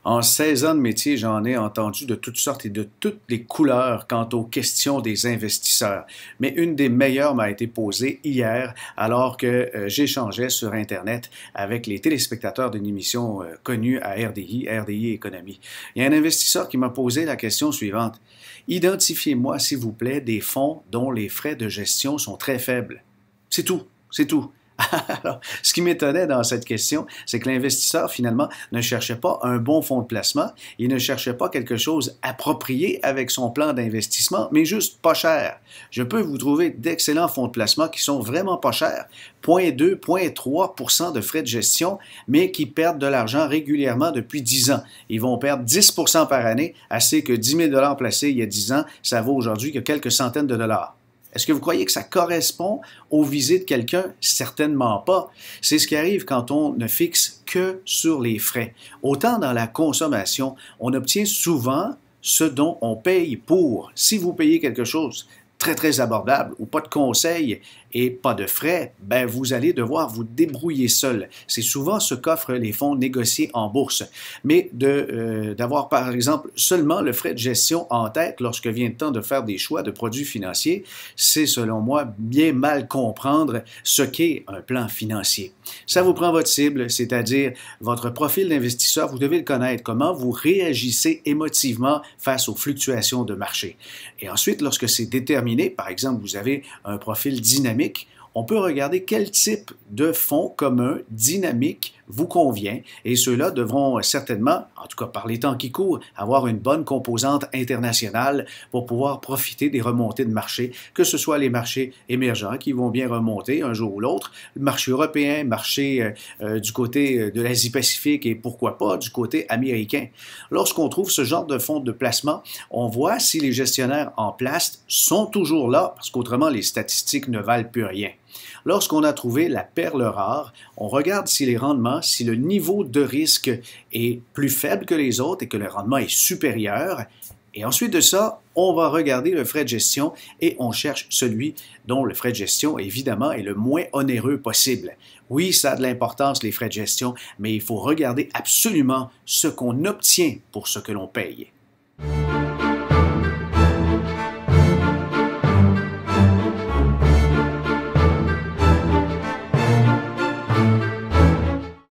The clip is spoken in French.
En 16 ans de métier, j'en ai entendu de toutes sortes et de toutes les couleurs quant aux questions des investisseurs. Mais une des meilleures m'a été posée hier alors que j'échangeais sur Internet avec les téléspectateurs d'une émission connue à RDI Économie. Il y a un investisseur qui m'a posé la question suivante. Identifiez-moi, s'il vous plaît, des fonds dont les frais de gestion sont très faibles. C'est tout, c'est tout. Alors, ce qui m'étonnait dans cette question, c'est que l'investisseur, finalement, ne cherchait pas un bon fonds de placement, il ne cherchait pas quelque chose approprié avec son plan d'investissement, mais juste pas cher. Je peux vous trouver d'excellents fonds de placement qui sont vraiment pas chers, 0,2, 0,3% de frais de gestion, mais qui perdent de l'argent régulièrement depuis 10 ans. Ils vont perdre 10% par année, assez que 10 000 $ placés il y a 10 ans, ça vaut aujourd'hui que quelques centaines de dollars. Est-ce que vous croyez que ça correspond aux visées de quelqu'un? Certainement pas. C'est ce qui arrive quand on ne fixe que sur les frais. Autant dans la consommation, on obtient souvent ce dont on paye pour. Si vous payez quelque chose très abordable ou pas de conseils et pas de frais, ben vous allez devoir vous débrouiller seul. C'est souvent ce qu'offrent les fonds négociés en bourse. Mais d'avoir par exemple seulement le frais de gestion en tête lorsque vient le temps de faire des choix de produits financiers, c'est selon moi bien mal comprendre ce qu'est un plan financier. Ça vous prend votre cible, c'est-à-dire votre profil d'investisseur, vous devez le connaître, comment vous réagissez émotivement face aux fluctuations de marché. Et ensuite, lorsque c'est déterminé, par exemple, vous avez un profil dynamique, on peut regarder quel type de fonds commun dynamique vous convient et ceux-là devront certainement, en tout cas par les temps qui courent, avoir une bonne composante internationale pour pouvoir profiter des remontées de marché, que ce soit les marchés émergents qui vont bien remonter un jour ou l'autre, le marché européen, marché du côté de l'Asie-Pacifique et pourquoi pas du côté américain. Lorsqu'on trouve ce genre de fonds de placement, on voit si les gestionnaires en place sont toujours là, parce qu'autrement les statistiques ne valent plus rien. Lorsqu'on a trouvé la perle rare, on regarde si les rendements, si le niveau de risque est plus faible que les autres et que le rendement est supérieur. Et ensuite de ça, on va regarder le frais de gestion et on cherche celui dont le frais de gestion, évidemment, est le moins onéreux possible. Oui, ça a de l'importance, les frais de gestion, mais il faut regarder absolument ce qu'on obtient pour ce que l'on paye.